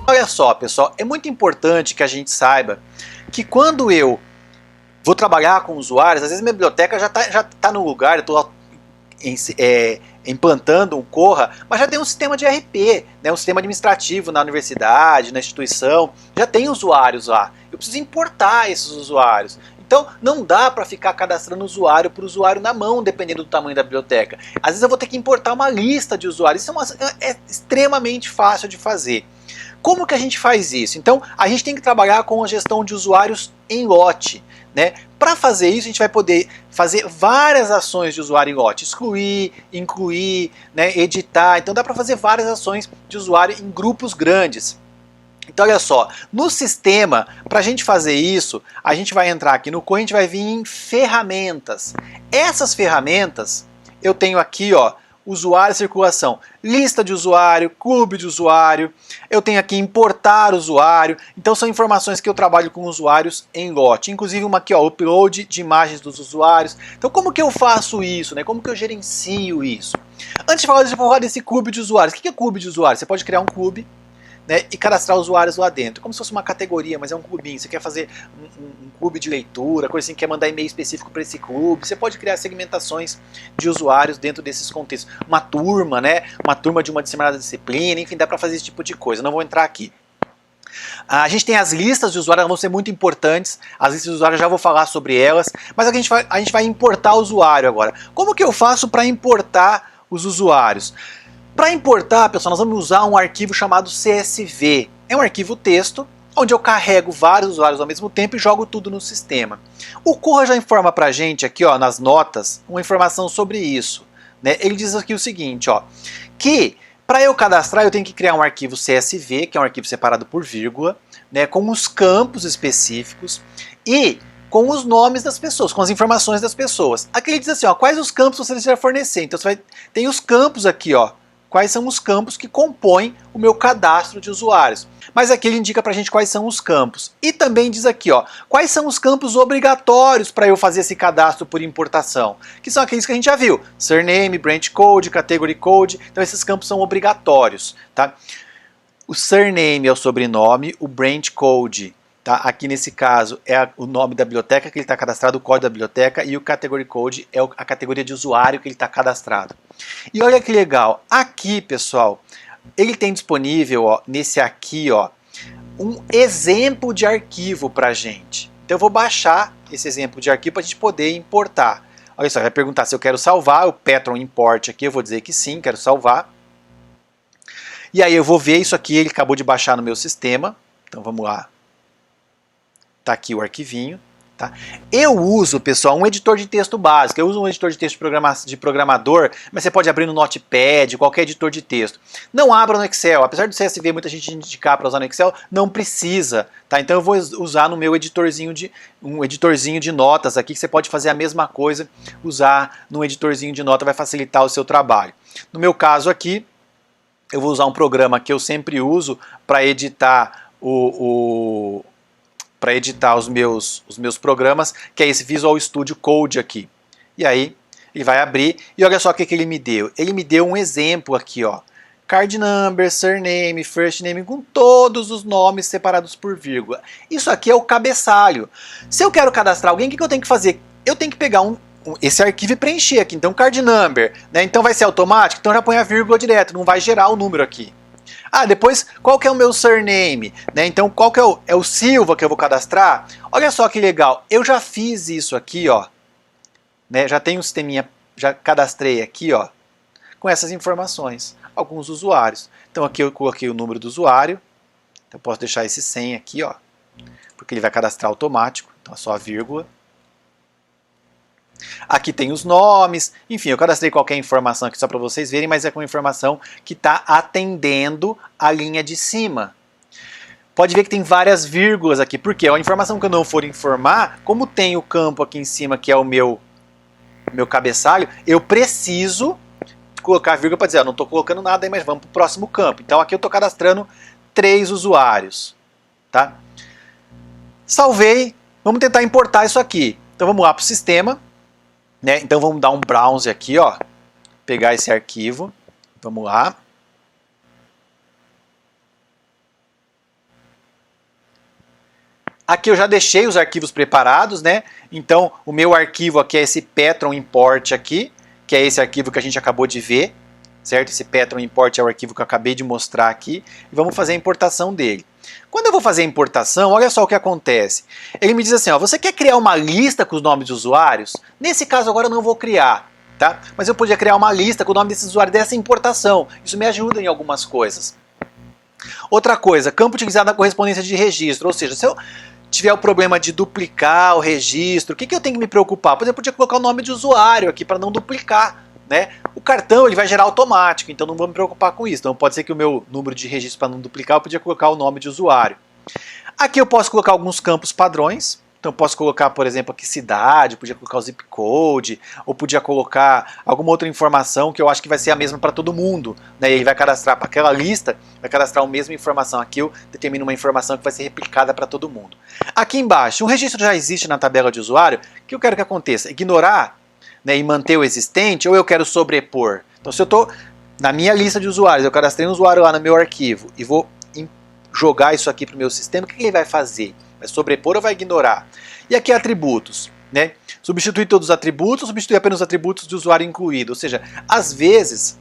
Olha só, pessoal, é muito importante que a gente saiba que quando eu vou trabalhar com usuários, às vezes minha biblioteca já tá no lugar, eu estou implantando um Corra, mas já tem um sistema de RP, né, um sistema administrativo na universidade, na instituição, já tem usuários lá. Eu preciso importar esses usuários. Então não dá para ficar cadastrando usuário por usuário na mão, dependendo do tamanho da biblioteca. Às vezes eu vou ter que importar uma lista de usuários. Isso é extremamente fácil de fazer. Como que a gente faz isso? Então a gente tem que trabalhar com a gestão de usuários em lote, né? Para fazer isso a gente vai poder fazer várias ações de usuário em lote, excluir, incluir, né, editar. Então dá para fazer várias ações de usuário em grupos grandes. Então olha só, no sistema, para a gente fazer isso, a gente vai entrar aqui no Corra, a gente vai vir em ferramentas. Essas ferramentas, eu tenho aqui, ó, usuário e circulação, lista de usuário, clube de usuário, eu tenho aqui importar usuário, então são informações que eu trabalho com usuários em lote, inclusive uma aqui, ó, upload de imagens dos usuários. Então como que eu faço isso, né? Como que eu gerencio isso? Antes de falar, deixa eu falar desse clube de usuários. O que é clube de usuários? Você pode criar um clube, né, e cadastrar usuários lá dentro, como se fosse uma categoria, mas é um clubinho. Você quer fazer um clube de leitura, coisa assim, quer mandar e-mail específico para esse clube, você pode criar segmentações de usuários dentro desses contextos. Uma turma, né, uma turma de uma determinada disciplina, enfim, dá para fazer esse tipo de coisa. Não vou entrar aqui. A gente tem as listas de usuários, elas vão ser muito importantes. As listas de usuários, já vou falar sobre elas, mas a gente vai importar o usuário agora. Como que eu faço para importar os usuários? Para importar, pessoal, nós vamos usar um arquivo chamado CSV. É um arquivo texto, onde eu carrego vários usuários ao mesmo tempo e jogo tudo no sistema. O Corra já informa pra gente aqui, ó, nas notas, uma informação sobre isso, né? Ele diz aqui o seguinte, ó, que para eu cadastrar eu tenho que criar um arquivo CSV, que é um arquivo separado por vírgula, né, com os campos específicos e com os nomes das pessoas, com as informações das pessoas. Aqui ele diz assim, ó, quais os campos você deseja fornecer. Então você tem os campos aqui, ó, quais são os campos que compõem o meu cadastro de usuários. Mas aqui ele indica pra gente quais são os campos. E também diz aqui, ó, quais são os campos obrigatórios para eu fazer esse cadastro por importação. Que são aqueles que a gente já viu. Surname, branch code, category code. Então esses campos são obrigatórios, tá? O surname é o sobrenome, o branch code, tá? Aqui nesse caso é o nome da biblioteca que ele está cadastrado, o código da biblioteca, e o category code é a categoria de usuário que ele está cadastrado. E olha que legal, aqui pessoal, ele tem disponível, ó, nesse aqui, ó, um exemplo de arquivo para a gente. Então eu vou baixar esse exemplo de arquivo para a gente poder importar. Olha só, vai perguntar se eu quero salvar, o Petron import aqui, eu vou dizer que sim, quero salvar. E aí eu vou ver isso aqui, ele acabou de baixar no meu sistema, então vamos lá. Tá aqui o arquivinho. Tá? Eu uso, pessoal, um editor de texto básico. Eu uso um editor de texto de programador, mas você pode abrir no Notepad, qualquer editor de texto. Não abra no Excel. Apesar do CSV muita gente indicar para usar no Excel, não precisa. Tá? Então eu vou usar no meu editorzinho de notas aqui, que você pode fazer a mesma coisa, usar num editorzinho de nota, vai facilitar o seu trabalho. No meu caso aqui, eu vou usar um programa que eu sempre uso para editar os meus programas, que é esse Visual Studio Code aqui. E aí, ele vai abrir, e olha só o que ele me deu. Ele me deu um exemplo aqui, ó. Card number, surname, first name, com todos os nomes separados por vírgula. Isso aqui é o cabeçalho. Se eu quero cadastrar alguém, o que eu tenho que fazer? Eu tenho que pegar esse arquivo e preencher aqui. Então, card number, né? Então vai ser automático, então já põe a vírgula direto, não vai gerar o número aqui. Ah, depois, qual que é o meu surname? Né? Então, qual que é o Silva que eu vou cadastrar? Olha só que legal, eu já fiz isso aqui, ó. Né? Já tenho um sisteminha, já cadastrei aqui, ó, com essas informações, alguns usuários. Então aqui eu coloquei o número do usuário, então eu posso deixar esse 100 aqui, ó, porque ele vai cadastrar automático, então é só a vírgula. Aqui tem os nomes, enfim, eu cadastrei qualquer informação aqui só para vocês verem, mas é com informação que está atendendo a linha de cima. Pode ver que tem várias vírgulas aqui, porque a informação que eu não for informar, como tem o campo aqui em cima que é o meu cabeçalho, eu preciso colocar vírgula para dizer, eu não estou colocando nada aí, mas vamos para o próximo campo. Então aqui eu estou cadastrando 3 usuários. Tá? Salvei, vamos tentar importar isso aqui. Então vamos lá para o sistema. Né? Então vamos dar um browse aqui, ó, pegar esse arquivo, vamos lá. Aqui eu já deixei os arquivos preparados, né? Então o meu arquivo aqui é esse Petron Import aqui, que é esse arquivo que a gente acabou de ver, certo? Esse Petron Import é o arquivo que eu acabei de mostrar aqui, e vamos fazer a importação dele. Quando eu vou fazer a importação, olha só o que acontece. Ele me diz assim, ó, você quer criar uma lista com os nomes de usuários? Nesse caso agora eu não vou criar, tá? Mas eu podia criar uma lista com o nome desses usuários dessa importação. Isso me ajuda em algumas coisas. Outra coisa, campo utilizado na correspondência de registro, ou seja, se eu tiver o problema de duplicar o registro, o que eu tenho que me preocupar? Por exemplo, eu podia colocar o nome de usuário aqui para não duplicar, né? O cartão ele vai gerar automático, então não vou me preocupar com isso. Então pode ser que o meu número de registro para não duplicar, eu podia colocar o nome de usuário. Aqui eu posso colocar alguns campos padrões. Então eu posso colocar, por exemplo, aqui cidade, podia colocar o zip code, ou podia colocar alguma outra informação que eu acho que vai ser a mesma para todo mundo, né? E ele vai cadastrar para aquela lista, vai cadastrar a mesma informação. Aqui eu determino uma informação que vai ser replicada para todo mundo. Aqui embaixo, um registro já existe na tabela de usuário, o que eu quero que aconteça? Ignorar, né, e manter o existente, ou eu quero sobrepor? Então se eu estou na minha lista de usuários, eu cadastrei um usuário lá no meu arquivo e vou jogar isso aqui para o meu sistema, o que ele vai fazer? Vai sobrepor ou vai ignorar? E aqui atributos, né? Substituir todos os atributos, substituir apenas os atributos de usuário incluído. Ou seja, às vezes,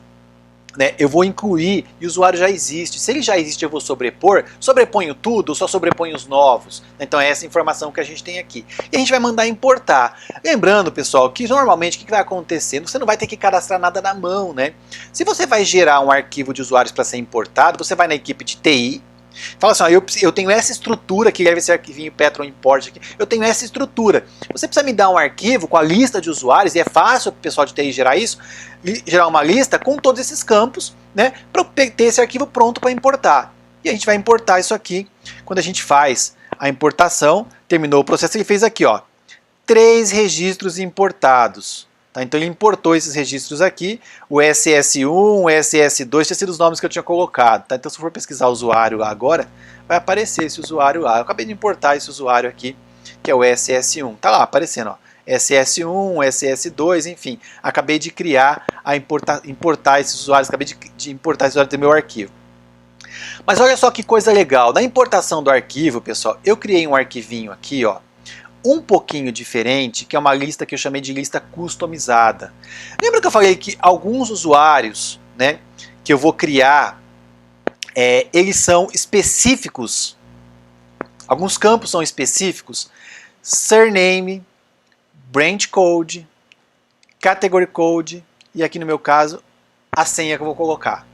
né, eu vou incluir e o usuário já existe. Se ele já existe, eu vou sobrepor. Sobreponho tudo ou só sobreponho os novos? Então é essa informação que a gente tem aqui. E a gente vai mandar importar. Lembrando, pessoal, que normalmente o que vai acontecendo? Você não vai ter que cadastrar nada na mão, né? Se você vai gerar um arquivo de usuários para ser importado, você vai na equipe de TI, fala assim, ó, eu tenho essa estrutura aqui, deve ser arquivinho Petron Import aqui, eu tenho essa estrutura. Você precisa me dar um arquivo com a lista de usuários, e é fácil para o pessoal de TI gerar isso, gerar uma lista com todos esses campos, né, para ter esse arquivo pronto para importar. E a gente vai importar isso aqui. Quando a gente faz a importação, terminou o processo, ele fez aqui, ó, 3 registros importados. Tá, então ele importou esses registros aqui, o SS1, o SS2, tinha sido os nomes que eu tinha colocado. Tá? Então se eu for pesquisar o usuário lá agora, vai aparecer esse usuário lá. Eu acabei de importar esse usuário aqui, que é o SS1. Tá lá aparecendo, ó, SS1, SS2, enfim. Acabei de criar, importar esses usuários, acabei de importar esses usuários do meu arquivo. Mas olha só que coisa legal, na importação do arquivo, pessoal, eu criei um arquivinho aqui, ó, um pouquinho diferente, que é uma lista que eu chamei de lista customizada. Lembra que eu falei que alguns usuários, né, que eu vou criar, eles são específicos, alguns campos são específicos, surname, branch code, category code, e aqui no meu caso, a senha que eu vou colocar.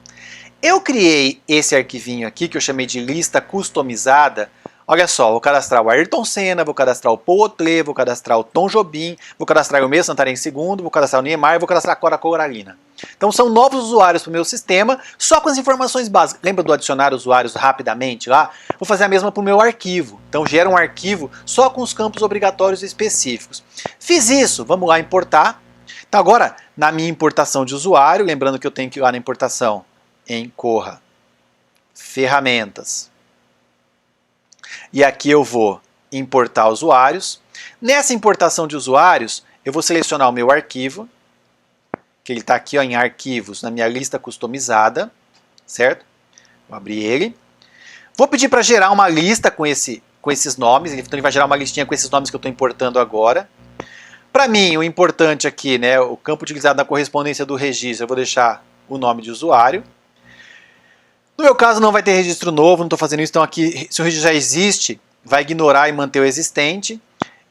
Eu criei esse arquivinho aqui, que eu chamei de lista customizada. Olha só, vou cadastrar o Ayrton Senna, vou cadastrar o Paul Otley, vou cadastrar o Tom Jobim, vou cadastrar o Meu Santarém II, vou cadastrar o Niemeyer, vou cadastrar a Cora Coralina. Então são novos usuários para o meu sistema, só com as informações básicas. Lembra do adicionar usuários rapidamente lá? Vou fazer a mesma para o meu arquivo. Então gera um arquivo só com os campos obrigatórios específicos. Fiz isso, vamos lá importar. Então agora, na minha importação de usuário, lembrando que eu tenho que ir lá na importação em Corra, ferramentas. E aqui eu vou importar usuários. Nessa importação de usuários, eu vou selecionar o meu arquivo, que ele está aqui, ó, em arquivos, na minha lista customizada, certo? Vou abrir ele. Vou pedir para gerar uma lista com esses nomes, então ele vai gerar uma listinha com esses nomes que eu estou importando agora. Para mim, o importante aqui, né, o campo utilizado na correspondência do registro, eu vou deixar o nome de usuário. No meu caso não vai ter registro novo, não estou fazendo isso, então aqui, se o registro já existe, vai ignorar e manter o existente.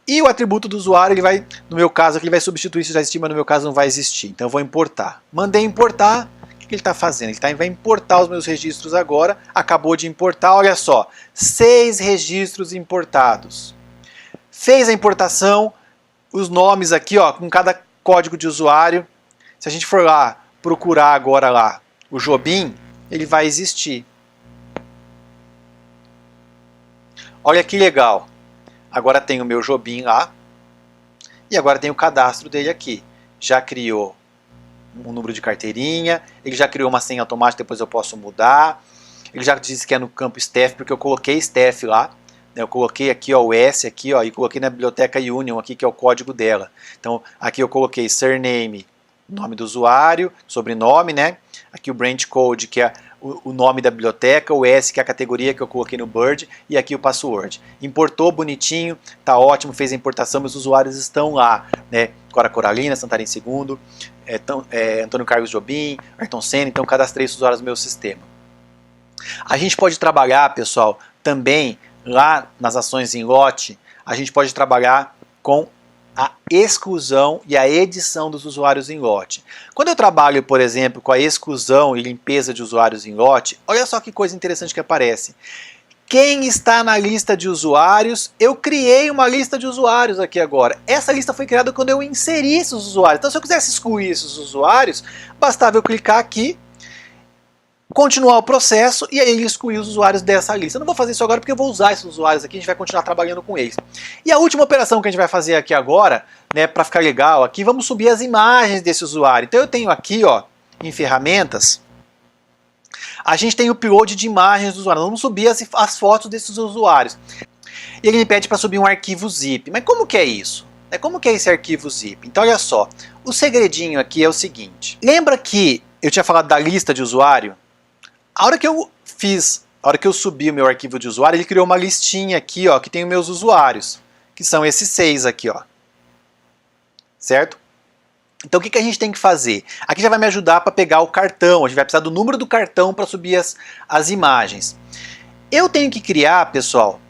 E o atributo do usuário, ele vai, no meu caso aqui, ele vai substituir se já existir, mas no meu caso não vai existir. Então eu vou importar. Mandei importar, o que ele está fazendo? Ele vai importar os meus registros agora, acabou de importar, olha só, 6 registros importados. Fez a importação, os nomes aqui, ó, com cada código de usuário. Se a gente for lá, procurar agora lá o Jobim, ele vai existir. Olha que legal. Agora tem o meu Jobim lá. E agora tem o cadastro dele aqui. Já criou um número de carteirinha. Ele já criou uma senha automática, depois eu posso mudar. Ele já disse que é no campo staff, porque eu coloquei staff lá. Eu coloquei aqui, ó, o S aqui, ó, e coloquei na biblioteca Union aqui, que é o código dela. Então aqui eu coloquei surname, nome do usuário, sobrenome, né? aqui o branch code, que é o nome da biblioteca, o S, que é a categoria que eu coloquei no Bird, e aqui o password. Importou bonitinho, tá ótimo, fez a importação, meus usuários estão lá, né? Cora Coralina, Santarém II, Antônio Carlos Jobim, Ayrton Senna, então cadastrei os usuários no meu sistema. A gente pode trabalhar, pessoal, também lá nas ações em lote, a gente pode trabalhar com a exclusão e a edição dos usuários em lote. Quando eu trabalho, por exemplo, com a exclusão e limpeza de usuários em lote, olha só que coisa interessante que aparece. Quem está na lista de usuários, eu criei uma lista de usuários aqui agora. Essa lista foi criada quando eu inseri esses usuários. Então, se eu quisesse excluir esses usuários, bastava eu clicar aqui, continuar o processo e aí ele excluir os usuários dessa lista. Eu não vou fazer isso agora porque eu vou usar esses usuários aqui, a gente vai continuar trabalhando com eles. E a última operação que a gente vai fazer aqui agora, né, para ficar legal aqui, vamos subir as imagens desse usuário. Então eu tenho aqui, ó, em ferramentas, a gente tem o upload de imagens do usuário. Vamos subir as fotos desses usuários. E ele me pede para subir um arquivo zip. Mas como que é isso? Como que é esse arquivo zip? Então olha só, o segredinho aqui é o seguinte. Lembra que eu tinha falado da lista de usuário? A hora que eu subi o meu arquivo de usuário, ele criou uma listinha aqui, ó, que tem os meus usuários, que são esses 6 aqui, ó. Certo? Então o que a gente tem que fazer? Aqui já vai me ajudar para pegar o cartão, a gente vai precisar do número do cartão para subir as imagens. Eu tenho que criar, pessoal,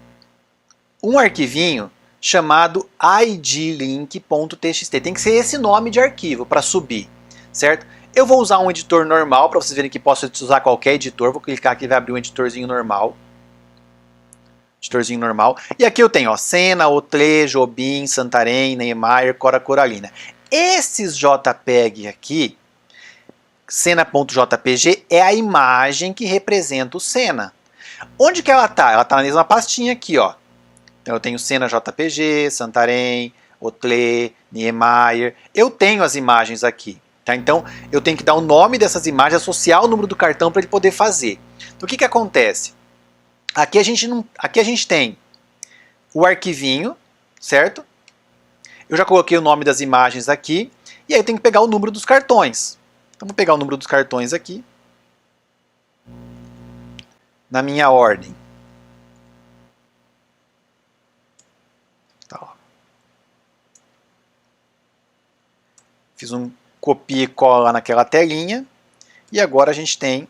um arquivinho chamado idlink.txt. Tem que ser esse nome de arquivo para subir, certo? Eu vou usar um editor normal, para vocês verem que posso usar qualquer editor. Vou clicar aqui e vai abrir um editorzinho normal. Editorzinho normal. E aqui eu tenho, ó, Senna, Otlê, Jobim, Santarém, Niemeyer, Cora Coralina. Esses JPEG aqui, Senna.jpg, é a imagem que representa o Senna. Onde que ela está? Ela está na mesma pastinha aqui, ó. Então eu tenho Senna JPG, Santarém, Otlê, Niemeyer. Eu tenho as imagens aqui. Tá? Então eu tenho que dar o nome dessas imagens, associar o número do cartão para ele poder fazer. Então, o que acontece? Aqui a gente tem o arquivinho, certo? Eu já coloquei o nome das imagens aqui, e aí eu tenho que pegar o número dos cartões. Então vou pegar o número dos cartões aqui, na minha ordem. Tá, ó. Fiz um copia e cola naquela telinha. E agora a gente tem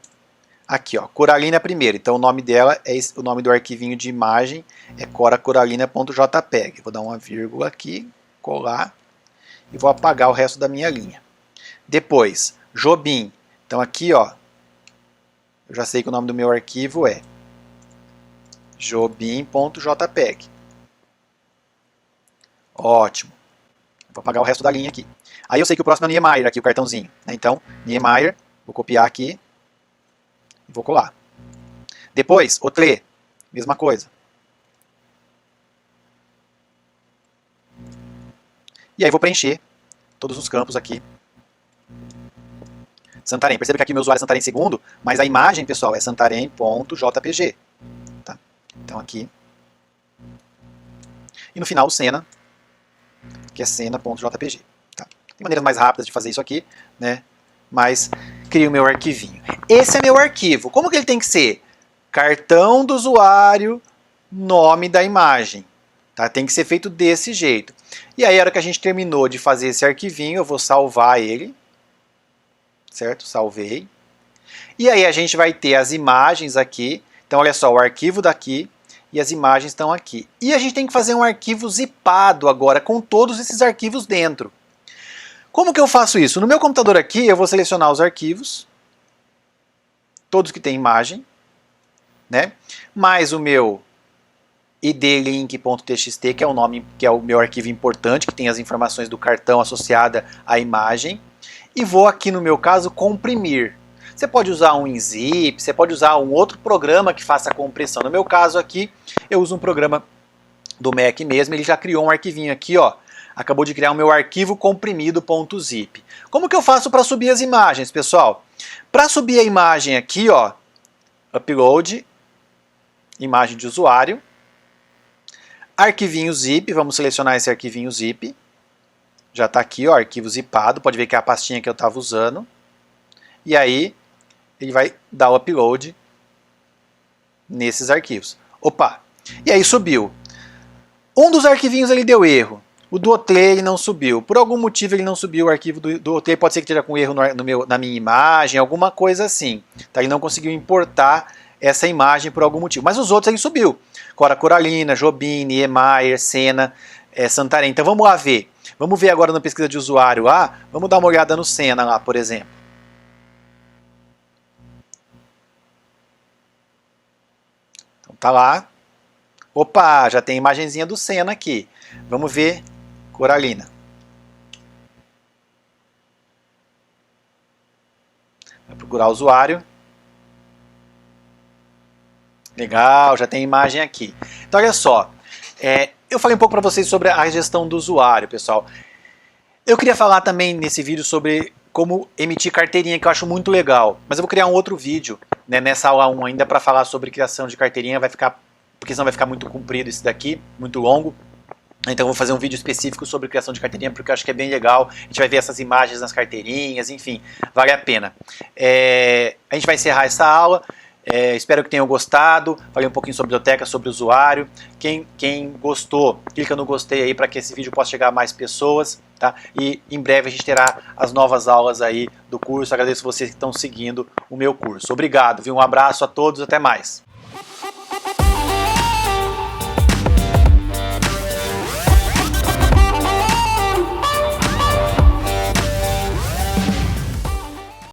aqui, ó, Coralina primeiro. Então o nome dela, o nome do arquivinho de imagem é coracoralina.jpg. Vou dar uma vírgula aqui, colar e vou apagar o resto da minha linha. Depois, Jobim. Então aqui, ó, eu já sei que o nome do meu arquivo é jobim.jpg. Ótimo. Vou apagar o resto da linha aqui. Aí eu sei que o próximo é o Niemeyer, aqui o cartãozinho. Então, Niemeyer, vou copiar aqui e vou colar. Depois, Otlê, mesma coisa. E aí vou preencher todos os campos aqui. Santarém. Perceba que aqui o meu usuário é Santarém II, mas a imagem, pessoal, é santarém.jpg. Tá? Então aqui. E no final o Senna, que é Senna.jpg. Tá? Tem maneiras mais rápidas de fazer isso aqui, né? Mas crio o meu arquivinho. Esse é meu arquivo. Como que ele tem que ser? Cartão do usuário, nome da imagem. Tá? Tem que ser feito desse jeito. E aí, a hora que a gente terminou de fazer esse arquivinho, eu vou salvar ele. Certo? Salvei. E aí a gente vai ter as imagens aqui. Então, olha só, o arquivo daqui e as imagens estão aqui. E a gente tem que fazer um arquivo zipado agora, com todos esses arquivos dentro. Como que eu faço isso? No meu computador aqui, eu vou selecionar os arquivos, todos que têm imagem, né? Mais o meu idlink.txt, que é o nome, que é o meu arquivo importante, que tem as informações do cartão associada à imagem, e vou aqui, no meu caso, comprimir. Você pode usar um WinZip, você pode usar um outro programa que faça a compressão. No meu caso aqui, eu uso um programa do Mac mesmo, ele já criou um arquivinho aqui, ó. Acabou de criar o meu arquivo comprimido.zip. Como que eu faço para subir as imagens, pessoal? Para subir a imagem aqui, ó, upload, imagem de usuário, arquivinho zip, vamos selecionar esse arquivinho zip. Já está aqui, ó, arquivo zipado, pode ver que é a pastinha que eu estava usando. E aí, ele vai dar o upload nesses arquivos. Opa! E aí subiu. Um dos arquivinhos ele deu erro. O do Otley ele não subiu. Por algum motivo ele não subiu o arquivo do Otley. Pode ser que esteja com erro na minha imagem, alguma coisa assim. Tá? Ele não conseguiu importar essa imagem por algum motivo. Mas os outros ele subiu. Cora Coralina, Jobim, Emayer, Senna, Santarém. Então vamos lá ver. Vamos ver agora na pesquisa de usuário lá. Vamos dar uma olhada no Senna lá, por exemplo. Então tá lá. Opa, já tem a imagenzinha do Senna aqui. Vamos ver Coralina. Vai procurar o usuário. Legal, já tem imagem aqui. Então olha só, eu falei um pouco para vocês sobre a gestão do usuário, pessoal. Eu queria falar também nesse vídeo sobre como emitir carteirinha, que eu acho muito legal. Mas eu vou criar um outro vídeo, né, nessa aula 1 ainda para falar sobre criação de carteirinha, porque senão vai ficar muito comprido esse daqui, muito longo. Então eu vou fazer um vídeo específico sobre criação de carteirinha, porque eu acho que é bem legal. A gente vai ver essas imagens nas carteirinhas, enfim, vale a pena. A gente vai encerrar essa aula. Espero que tenham gostado. Falei um pouquinho sobre biblioteca, sobre usuário. Quem gostou, clica no gostei aí para que esse vídeo possa chegar a mais pessoas, tá? E em breve a gente terá as novas aulas aí do curso. Agradeço vocês que estão seguindo o meu curso. Obrigado, viu? Um abraço a todos, até mais.